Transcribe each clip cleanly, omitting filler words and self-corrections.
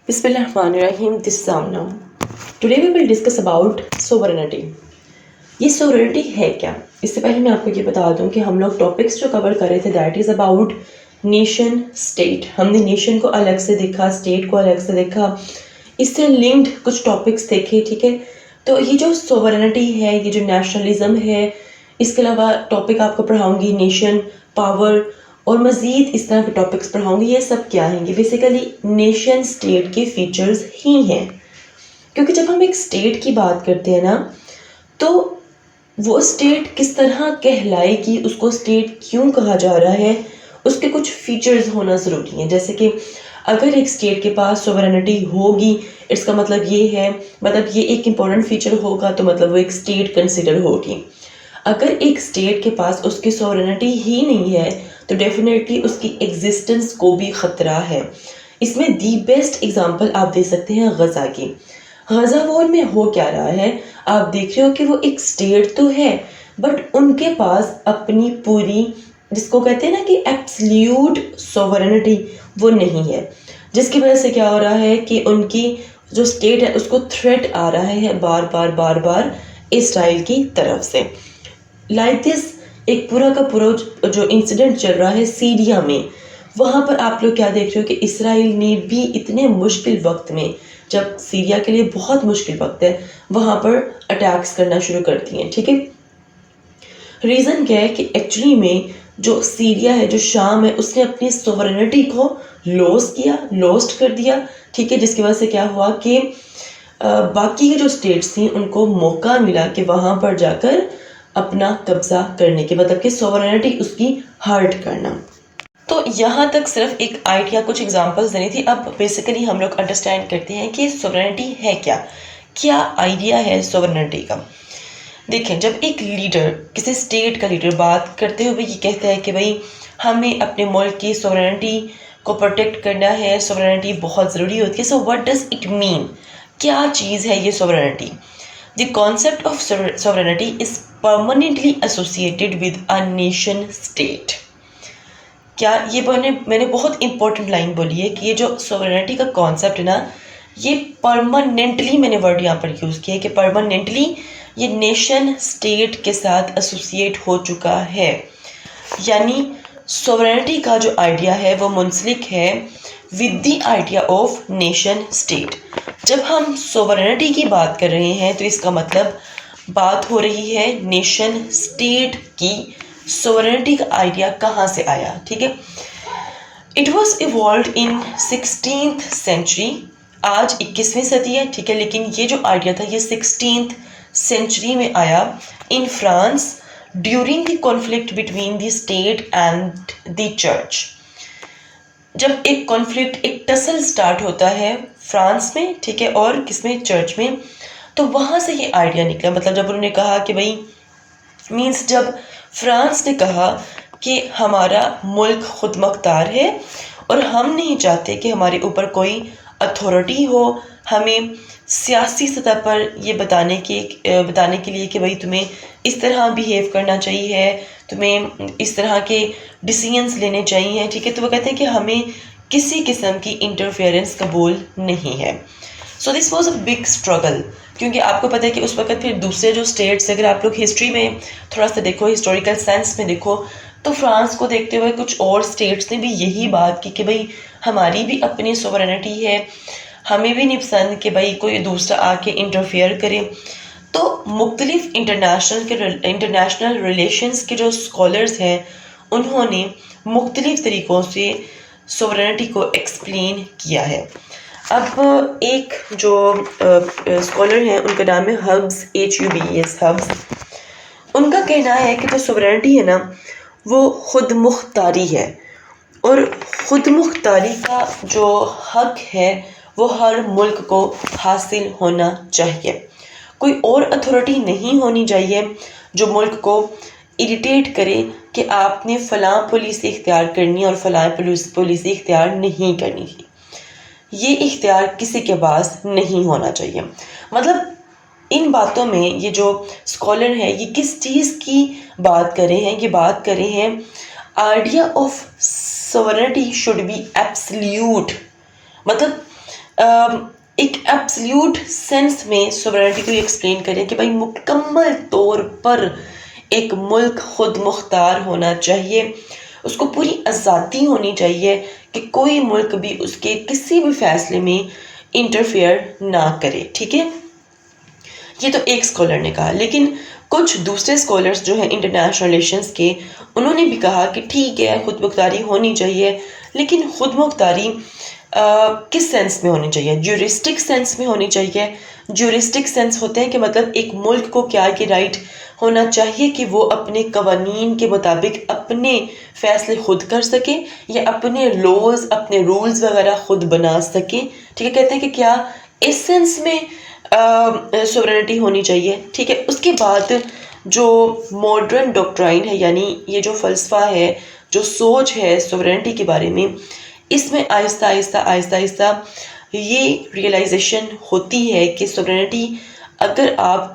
Bismillahirrahmanirrahim. This is Amna. Today we will discuss about sovereignty. یہ sovereignty ہے کیا؟ اس سے پہلے میں آپ کو یہ بتا دوں کہ ہم لوگ ٹاپکس جو کور کر رہے تھے that is about nation state. ہم نے نیشن کو الگ سے دیکھا، اسٹیٹ کو الگ سے دیکھا، اس سے لنکڈ کچھ ٹاپکس دیکھے. ٹھیک ہے، تو یہ جو sovereignty ہے، یہ جو نیشنلزم ہے، اس کے علاوہ ٹاپک آپ کو پڑھاؤں گی نیشن، پاور اور مزید اس طرح کے ٹاپکس پڑھاؤں گی. یہ سب کیا ہیں؟ یہ بیسیکلی نیشن اسٹیٹ کے فیچرز ہی ہیں. کیونکہ جب ہم ایک اسٹیٹ کی بات کرتے ہیں نا، تو وہ اسٹیٹ کس طرح کہلائے گی، اس کو اسٹیٹ کیوں کہا جا رہا ہے، اس کے کچھ فیچرز ہونا ضروری ہیں. جیسے کہ اگر ایک اسٹیٹ کے پاس سوورنٹی ہوگی، اس کا مطلب یہ ہے، مطلب یہ ایک امپورٹنٹ فیچر ہوگا تو مطلب وہ ایک اسٹیٹ کنسیڈر ہوگی. اگر ایک اسٹیٹ کے پاس اس کی سوورنٹی ہی نہیں ہے تو ڈیفینیٹلی اس کی ایگزسٹنس کو بھی خطرہ ہے. اس میں دی بیسٹ ایگزامپل آپ دے سکتے ہیں غزہ کی. غزہ وار میں ہو کیا رہا ہے، آپ دیکھ رہے ہو کہ وہ ایک اسٹیٹ تو ہے بٹ ان کے پاس اپنی پوری، جس کو کہتے ہیں نا کہ ایبسلیوٹ سوورنٹی، وہ نہیں ہے. جس کی وجہ سے کیا ہو رہا ہے کہ ان کی جو اسٹیٹ ہے اس کو تھریٹ آ رہا ہے بار بار بار بار اسرائیل کی طرف سے. لائک دس ایک پورا کا پورا جو انسیڈنٹ چل رہا ہے سیریا میں، وہاں پر آپ لوگ کیا دیکھ رہے ہو کہ اسرائیل نے بھی اتنے مشکل وقت میں، جب سیریا کے لیے بہت مشکل وقت ہے، وہاں پر اٹیکس کرنا شروع کرتی ہیں. ٹھیک ہے، ریزن کیا ہے کہ ایکچولی میں جو سیریا ہے، جو شام ہے، اس نے اپنی سوورنٹی کو لوسٹ کر دیا. ٹھیک ہے، جس کی وجہ سے کیا ہوا کہ باقی کے جو اسٹیٹس تھیں ان کو موقع ملا کہ وہاں پر جا کر اپنا قبضہ کرنے کے، مطلب کہ سوورنٹی اس کی ہرٹ کرنا. تو یہاں تک صرف ایک آئیڈیا، کچھ ایگزامپلس دینی تھی. اب بیسیکلی ہم لوگ انڈرسٹینڈ کرتے ہیں کہ سوورنٹی ہے کیا آئیڈیا ہے سوورنٹی کا. دیکھیں، جب ایک لیڈر، کسی اسٹیٹ کا لیڈر بات کرتے ہوئے یہ کہتا ہے کہ بھائی ہمیں اپنے ملک کی سوورنٹی کو پروٹیکٹ کرنا ہے، سوورنٹی بہت ضروری ہوتی ہے. So what does it mean? کیا چیز ہے یہ sovereignty? The concept of sovereignty is permanently associated with a nation state. کیا یہ میں نے بہت امپورٹنٹ لائن بولی ہے کہ یہ جو سوورنٹی کا کانسیپٹ ہے نا، یہ پرماننٹلی، میں نے ورڈ یہاں پر یوز کیا ہے کہ پرماننٹلی یہ نیشن اسٹیٹ کے ساتھ ایسوسیٹ ہو چکا ہے. یعنی سوورنٹی کا جو آئیڈیا ہے وہ منسلک ہے with the idea of nation state. جب ہم سوورنٹی کی بات کر رہے ہیں تو اس کا مطلب بات ہو رہی ہے نیشن اسٹیٹ کی. سوورنٹی کا آئیڈیا کہاں سے آیا؟ ٹھیک ہے، it was evolved in 16th century. آج 21ویں صدی ہے، ٹھیک ہے، لیکن یہ جو آئیڈیا تھا یہ 16th century میں آیا in France during the conflict between the state and the church. جب ایک کانفلکٹ، ایک ٹسل سٹارٹ ہوتا ہے فرانس میں، ٹھیک ہے، اور کس میں؟ چرچ میں. تو وہاں سے یہ آئیڈیا نکلا. مطلب جب انہوں نے کہا کہ بھائی مینس، جب فرانس نے کہا کہ ہمارا ملک خود مختار ہے اور ہم نہیں چاہتے کہ ہمارے اوپر کوئی اتھارٹی ہو، ہمیں سیاسی سطح پر یہ بتانے کے لیے کہ بھائی تمہیں اس طرح بیہیو کرنا چاہیے، تمہیں اس طرح کے ڈیسیژنس لینے چاہیے. ٹھیک ہے، تو وہ کہتے ہیں کہ ہمیں کسی قسم کی انٹرفیئرنس قبول نہیں ہے. So this was a big struggle. کیونکہ آپ کو پتہ ہے کہ اس وقت پھر دوسرے جو اسٹیٹس، اگر آپ لوگ ہسٹری میں تھوڑا سا دیکھو، ہسٹوریکل سینس میں دیکھو، تو فرانس کو دیکھتے ہوئے کچھ اور اسٹیٹس نے بھی یہی بات کی کہ بھائی ہماری بھی اپنی سوورنٹی ہے، ہمیں بھی نہیں پسند کہ بھائی کوئی دوسرا آ کے انٹرفیئر کرے. تو مختلف انٹرنیشنل ریلیشنز کے جو اسکالرز ہیں انہوں نے مختلف طریقوں سے سوورنٹی کو ایکسپلین کیا ہے. اب ایک جو اسکالر ہیں ان کا نام ہے ہبز، HUBS ہبز. ان کا کہنا ہے کہ جو سوورنٹی ہے نا وہ خود مختاری ہے، اور خود مختاری کا جو حق ہے وہ ہر ملک کو حاصل ہونا چاہیے. کوئی اور اتھارٹی نہیں ہونی چاہیے جو ملک کو اریٹیٹ کرے کہ آپ نے فلاں پالیسی اختیار کرنی ہے اور فلاں پالیسی اختیار نہیں کرنی تھی. یہ اختیار کسی کے پاس نہیں ہونا چاہیے. مطلب ان باتوں میں یہ جو اسکالر ہیں یہ کس چیز کی بات کر رہے ہیں؟ یہ بات کر رہے ہیں idea of sovereignty should be absolute. مطلب ایک ایبسلیوٹ سینس میں سوورنٹی کو ایکسپلین کریں کہ بھائی مکمل طور پر ایک ملک خود مختار ہونا چاہیے، اس کو پوری آزادی ہونی چاہیے کہ کوئی ملک بھی اس کے کسی بھی فیصلے میں انٹرفیئر نہ کرے. ٹھیک ہے، یہ تو ایک اسکالر نے کہا. لیکن کچھ دوسرے اسکالرس جو ہیں انٹرنیشنل ریلیشنز کے، انہوں نے بھی کہا کہ ٹھیک ہے خود مختاری ہونی چاہیے، لیکن خود مختاری کس سینس میں ہونی چاہیے؟ جیورسٹک سینس میں ہونی چاہیے. جیورسٹک سینس ہوتے ہیں کہ مطلب ایک ملک کو کیا یہ رائٹ ہونا چاہیے کہ وہ اپنے قوانین کے مطابق اپنے فیصلے خود کر سکے یا اپنے لاز اپنے رولز وغیرہ خود بنا سکے. ٹھیک ہے، کہتے ہیں کہ کیا اس سینس میں سوورنٹی ہونی چاہیے. ٹھیک ہے، اس کے بعد جو ماڈرن ڈاکٹرائن ہے، یعنی یہ جو فلسفہ ہے، جو سوچ ہے سوورنٹی کے بارے میں، اس میں آہستہ آہستہ یہ ریئلائزیشن ہوتی ہے کہ سوورنٹی اگر آپ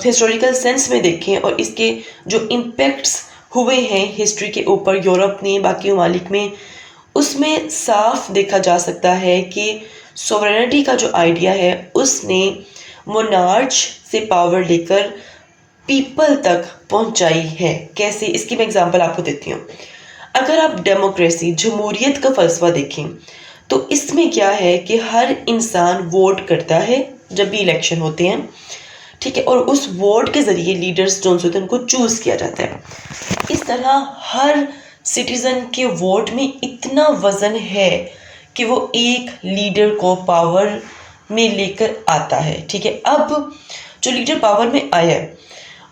ہسٹوریکل سینس میں دیکھیں اور اس کے جو امپیکٹس ہوئے ہیں ہسٹری کے اوپر، یورپ نے، باقی ممالک میں، اس میں صاف دیکھا جا سکتا ہے کہ سوورنٹی کا جو آئیڈیا ہے اس نے مونارچ سے پاور لے کر پیپل تک پہنچائی ہے. کیسے؟ اس کی میں اگزامپل آپ کو دیتی ہوں. اگر آپ ڈیموکریسی، جمہوریت کا فلسفہ دیکھیں تو اس میں کیا ہے کہ ہر انسان ووٹ کرتا ہے جب بھی الیکشن ہوتے ہیں. ٹھیک ہے، اور اس ووٹ کے ذریعے لیڈرز جو ہوتے ہیں ان کو چوز کیا جاتا ہے. اس طرح ہر سٹیزن کے ووٹ میں اتنا وزن ہے کہ وہ ایک لیڈر کو پاور میں لے کر آتا ہے. ٹھیک ہے، اب جو لیڈر پاور میں آیا ہے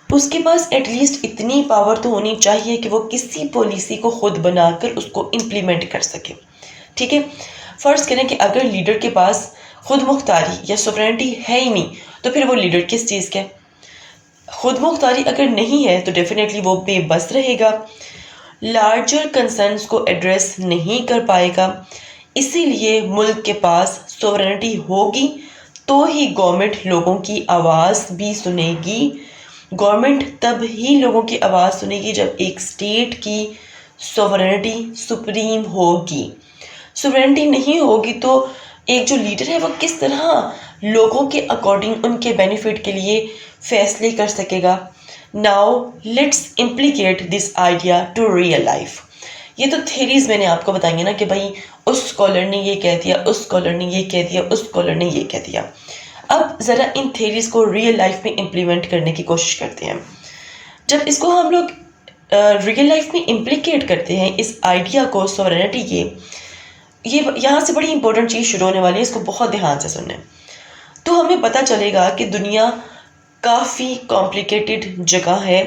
اس کے پاس ایٹ لیسٹ اتنی پاور تو ہونی چاہیے کہ وہ کسی پالیسی کو خود بنا کر اس کو امپلیمنٹ کر سکے. ٹھیک ہے، فرض کریں کہ اگر لیڈر کے پاس خود مختاری یا سوورنٹی ہے ہی نہیں تو پھر وہ لیڈر کس چیز کا ہے؟ خود مختاری اگر نہیں ہے تو ڈیفینیٹلی وہ بے بس رہے گا، لارجر کنسرنز کو ایڈریس نہیں کر پائے گا. اسی لیے ملک کے پاس سوورنٹی ہوگی تو ہی گورنمنٹ لوگوں کی آواز بھی سنے گی. گورنمنٹ تب ہی لوگوں کی آواز سنے گی جب ایک اسٹیٹ کی سوورنٹی سپریم ہوگی. سوورنٹی نہیں ہوگی تو ایک جو لیڈر ہے وہ کس طرح لوگوں کے اکارڈنگ ان کے بینیفٹ کے لیے فیصلے کر سکے گا. Now let's implicate this idea to real life. یہ تو تھیریز میں نے آپ کو بتائیں گے نا کہ بھائی اس اسکالر نے یہ کہہ دیا، اس اسکالر نے یہ کہہ دیا، اس اسکالر نے یہ کہہ دیا. اب ذرا ان تھیریز کو ریئل لائف میں امپلیمنٹ کرنے کی کوشش کرتے ہیں. جب اس کو ہم لوگ ریئل لائف میں امپلیکیٹ کرتے ہیں اس آئیڈیا کو سوورنٹی کے، یہ یہاں سے بڑی امپورٹنٹ چیز شروع ہونے والی ہے، اس کو بہت دھیان سے سنیں تو ہمیں پتہ چلے گا کہ دنیا کافی کمپلیکیٹڈ جگہ ہے.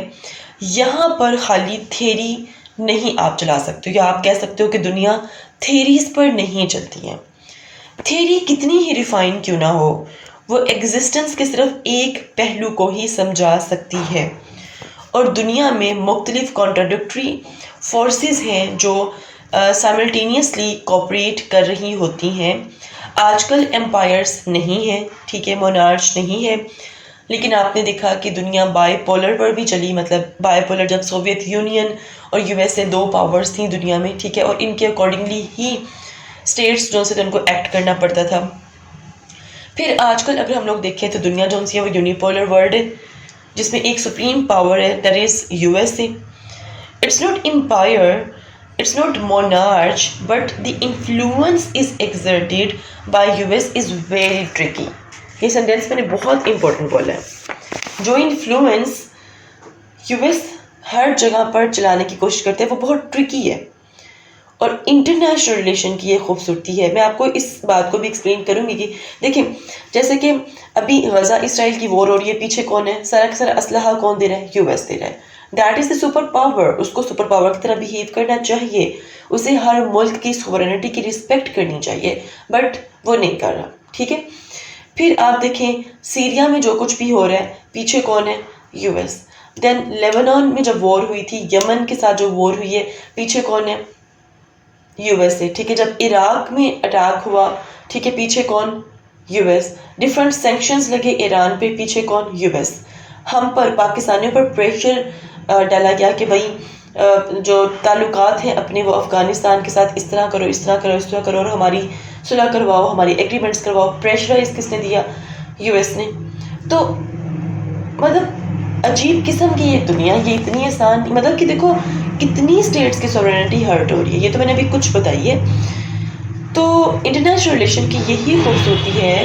یہاں پر خالی تھیری نہیں آپ چلا سکتے یا آپ کہہ سکتے ہو کہ دنیا تھیریز پر نہیں چلتی ہے. تھیری کتنی ہی ریفائن کیوں نہ ہو، وہ ایگزسٹنس کے صرف ایک پہلو کو ہی سمجھا سکتی ہے، اور دنیا میں مختلف کانٹراڈکٹری فورسز ہیں جو سائملٹینیسلی کوپریٹ کر رہی ہوتی ہیں. آج کل امپائرز نہیں ہیں، ٹھیک ہے، مونارچ نہیں ہے، لیکن آپ نے دیکھا کہ دنیا بائی پولر پر بھی چلی. مطلب بائی پولر جب سوویت یونین اور یو ایس اے دو پاورز تھیں دنیا میں، ٹھیک ہے، اور ان کے اکارڈنگلی ہی اسٹیٹس جو سے ان کو ایکٹ کرنا پڑتا تھا. پھر آج کل اگر ہم لوگ دیکھیں تو دنیا جو ہے وہ یونیپولر ورلڈ ہے جس میں ایک سپریم پاور ہے، that is U S A. It's not empire, it's not monarch, but the influence is exerted by U S is very tricky. یہ سینٹینس میں نے بہت امپورٹنٹ بولا ہے. جو انفلوئنس یو ایس ہر جگہ پر چلانے کی کوشش کرتے ہیں وہ بہت ٹرکی ہے. اور انٹرنیشنل ریلیشن کی یہ خوبصورتی ہے. میں آپ کو اس بات کو بھی ایکسپلین کروں گی کہ دیکھیں جیسے کہ ابھی غزہ اسرائیل کی وار ہو رہی ہے، پیچھے کون ہے؟ سارا کا سارا اسلحہ کون دے رہا ہے؟ یو ایس دے رہا ہے. That is the super power. اس کو سپر پاور کی طرح بہیو کرنا چاہیے، اسے ہر ملک کی سوورنٹی کی رسپیکٹ کرنی چاہیے، بٹ وہ نہیں کر رہا. ٹھیک ہے، پھر آپ دیکھیں سیریا میں جو کچھ بھی ہو رہا ہے پیچھے کون ہے؟ U S. دین لیبنان میں جب وار ہوئی تھی، یمن کے ساتھ جو وار ہوئی ہے پیچھے کون ہے؟ یو ایس اے. ٹھیک ہے، جب عراق میں اٹیک ہوا، ٹھیک ہے، پیچھے کون؟ U S. ڈفرینٹ سینکشنز لگے ایران پہ، پیچھے کون؟ U S. ہم پر پاکستانیوں پر پریشر ڈالا گیا کہ بھائی جو تعلقات ہیں اپنے وہ افغانستان کے ساتھ اس طرح کرو، اس طرح کرو، اس طرح کرو، اور ہماری صلح کرواؤ, ہماری ایگریمنٹس کرواؤ. پریشرائز کس نے دیا؟ US نے. تو مطلب عجیب قسم کی یہ دنیا, یہ اتنی آسان, مطلب کہ دیکھو کتنی اسٹیٹس کی سورینٹی ہرٹ ہو رہی ہے. یہ تو میں نے ابھی کچھ بتائی ہے. تو انٹرنیشنل ریلیشن کی یہی خوبصورتی ہے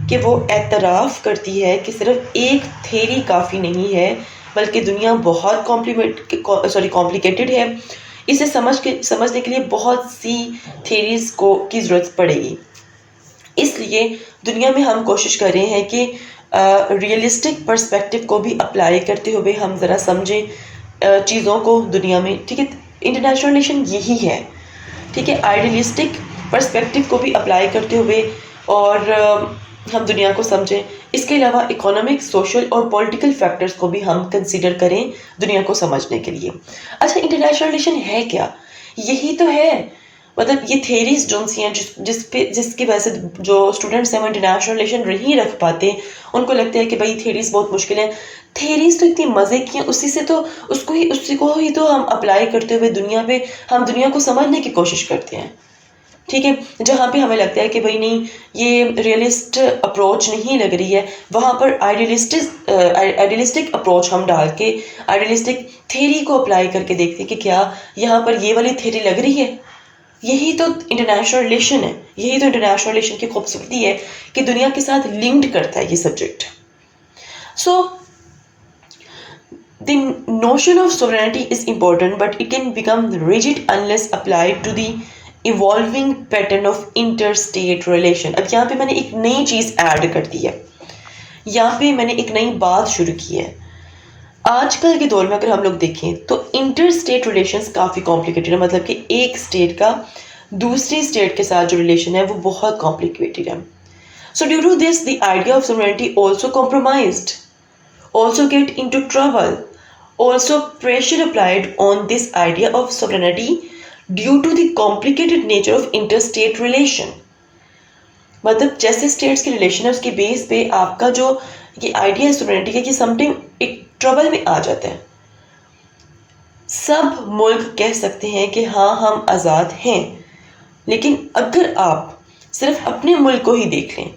کہ وہ اعتراف کرتی ہے کہ صرف ایک تھیری کافی نہیں ہے, بلکہ دنیا بہت کمپلیکیٹڈ ہے. اسے سمجھنے کے لیے بہت سی تھیریز کی ضرورت پڑے گی. اس لیے دنیا میں ہم کوشش کر رہے ہیں کہ ریئلسٹک پرسپیکٹیو کو بھی اپلائی کرتے ہوئے ہم ذرا سمجھیں چیزوں کو دنیا میں. ٹھیک ہے, انٹرنیشنل ریلیشن یہی ہے. ٹھیک ہے, آئیڈیلسٹک پرسپیکٹیو کو بھی اپلائی کرتے ہوئے اور ہم دنیا کو سمجھیں. اس کے علاوہ اکنامک, سوشل اور پولیٹیکل فیکٹرز کو بھی ہم کنسیڈر کریں دنیا کو سمجھنے کے لیے. اچھا, انٹرنیشنل ریلیشن ہے کیا؟ یہی تو ہے. مطلب یہ تھیریز جو سی ہیں جس کی وجہ سے جو اسٹوڈنٹس ہیں وہ انٹرنیشنل ریلیشن نہیں رکھ پاتے, ان کو لگتا ہے کہ بھائی تھیریز بہت مشکل ہیں. تھیریز تو اتنی مزے کی ہیں, اسی کو ہی تو ہم اپلائی کرتے ہوئے ہم دنیا کو سمجھنے کی کوشش کرتے ہیں. ٹھیک ہے, جہاں پہ ہمیں لگتا ہے کہ بھائی نہیں یہ ریئلسٹ اپروچ نہیں لگ رہی ہے, وہاں پر آئیڈیلسٹک اپروچ ہم ڈال کے آئیڈیلسٹک تھیری کو اپلائی کر کے دیکھتے ہیں کہ کیا یہاں پر یہ والی تھیری لگ رہی ہے. یہی تو انٹرنیشنل ریلیشن ہے, یہی تو انٹرنیشنل ریلیشن کی خوبصورتی ہے کہ دنیا کے ساتھ لنکڈ کرتا ہے یہ subject. So the notion of sovereignty is important, but it can become rigid unless applied to the evolving pattern of interstate relation. اب یہاں پہ میں نے ایک نئی چیز ایڈ کر دی ہے, یہاں پہ میں نے ایک نئی بات شروع کی ہے. آج کل کے دور میں اگر ہم لوگ دیکھیں تو انٹر اسٹیٹ ریلیشنز کافی کمپلیکیٹڈ ہے. مطلب کہ ایک اسٹیٹ کا دوسری اسٹیٹ کے ساتھ جو ریلیشن ہے وہ بہت کمپلیکیٹڈ ہے. So due to this, the idea of sovereignty also compromised, also get into trouble, also pressure applied on this idea of sovereignty due to the complicated nature of interstate relation. مطلب جیسے status کی relation ہے اس کے بیس پہ آپ کا جو یہ آئیڈیا ہے سوورینٹی کا, یہ سم ٹائم ایک ٹربل میں آ جاتا ہے. سب ملک کہہ سکتے ہیں کہ ہاں ہم آزاد ہیں, لیکن اگر آپ صرف اپنے ملک کو ہی دیکھ لیں,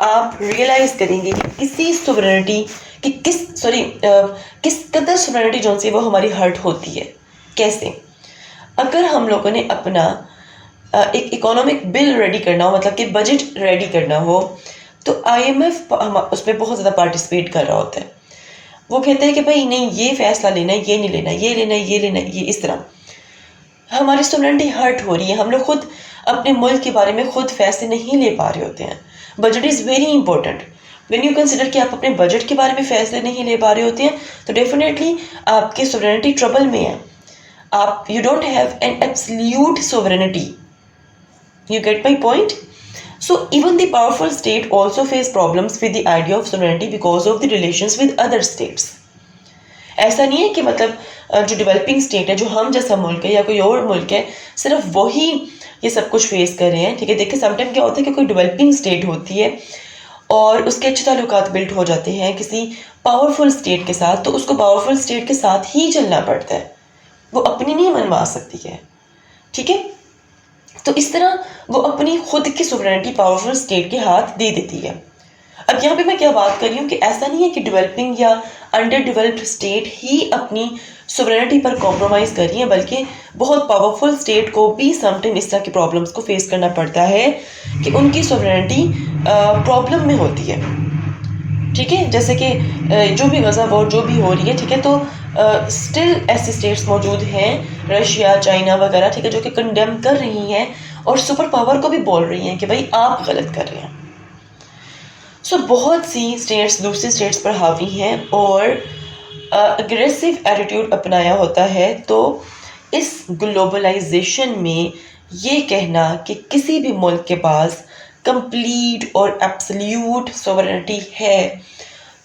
آپ ریئلائز کریں گے کہ کسی سوورینٹی کس قدر سوورینٹی جو سی وہ ہماری ہرٹ ہوتی ہے. کیسے؟ اگر ہم لوگوں نے اپنا ایک اکانومک بل ریڈی کرنا ہو, مطلب کہ بجٹ ریڈی کرنا ہو, تو IMF اس میں بہت زیادہ پارٹیسپیٹ کر رہا ہوتا ہے. وہ کہتے ہیں کہ بھائی نہیں یہ فیصلہ لینا ہے, یہ نہیں لینا, یہ لینا ہے, یہ لینا ہے, یہ اس طرح. ہماری سوورینٹی ہرٹ ہو رہی ہے, ہم لوگ خود اپنے ملک کے بارے میں خود فیصلے نہیں لے پا رہے ہوتے ہیں. Budget is very important. When you consider کہ آپ اپنے بجٹ کے بارے میں فیصلے نہیں لے پا رہے ہوتے ہیں تو ڈیفینیٹلی آپ کی سوورینٹی ٹربل میں ہے. You don't have an absolute sovereignty. You get my point? So even the powerful state also face problems with the idea of sovereignty because of the relations with other states. ایسا نہیں ہے کہ مطلب جو developing state ہے, جو ہم جیسا ملک ہے یا کوئی اور ملک ہے, صرف وہی یہ سب کچھ فیس کر رہے ہیں. ٹھیک ہے, دیکھیں سم ٹائم کیا ہوتا ہے کہ کوئی ڈیولپنگ اسٹیٹ ہوتی ہے اور اس کے اچھے تعلقات بلڈ ہو جاتے ہیں کسی پاورفل اسٹیٹ کے ساتھ, تو اس کو پاورفل اسٹیٹ کے ساتھ ہی چلنا پڑتا ہے, وہ اپنی نہیں منوا سکتی ہے. ٹھیک ہے, تو اس طرح وہ اپنی خود کی سوورینٹی پاورفل اسٹیٹ کے ہاتھ دے دیتی ہے. اب یہاں پہ میں کیا بات کر رہی ہوں کہ ایسا نہیں ہے کہ ڈیولپنگ یا انڈر ڈیولپڈ اسٹیٹ ہی اپنی سوورینٹی پر کمپرومائز کر رہی ہیں, بلکہ بہت پاورفل اسٹیٹ کو بھی سم ٹائم اس طرح کے پرابلمس کو فیس کرنا پڑتا ہے کہ ان کی سوورینٹی پرابلم میں ہوتی ہے. ٹھیک ہے, جیسے کہ جو بھی غزہ وار جو بھی ہو رہی ہے, ٹھیک ہے, تو اسٹل ایسی اسٹیٹس موجود ہیں, رشیا, چائنا وغیرہ, ٹھیک ہے, جو کہ کنڈیم کر رہی ہیں اور سپر پاور کو بھی بول رہی ہیں کہ بھائی آپ غلط کر رہے ہیں. سو بہت سی اسٹیٹس دوسری اسٹیٹس پر حاوی ہیں اور اگریسو ایٹیٹیوڈ اپنایا ہوتا ہے. تو اس گلوبلائزیشن میں یہ کہنا کہ کسی بھی ملک کے پاس کمپلیٹ اور ایبسلیوٹ سوورینٹی ہے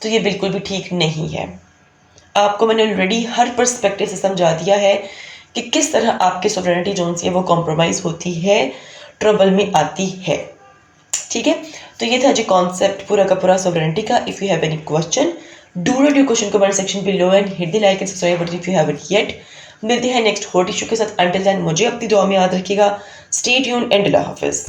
تو یہ بالکل بھی ٹھیک نہیں ہے. آپ کو میں نے آلریڈی ہر پرسپیکٹو سے سمجھا دیا ہے کہ کس طرح آپ کی سوورینٹی جو سی ہے وہ کمپرومائز ہوتی ہے, ٹربل میں آتی ہے. ٹھیک ہے, تو یہ تھا جی کانسیپٹ پورا کا پورا سوورینٹی کا. If you have any question do write your question comment section below and hit the like and subscribe button if you have it yet. ملتے ہیں نیکسٹ ہاٹ ایشو کے ساتھ. انٹل دین مجھے اپنی دعا میں یاد رکھیے گا. اسٹے ٹیونڈ اینڈ اللہ حافظ.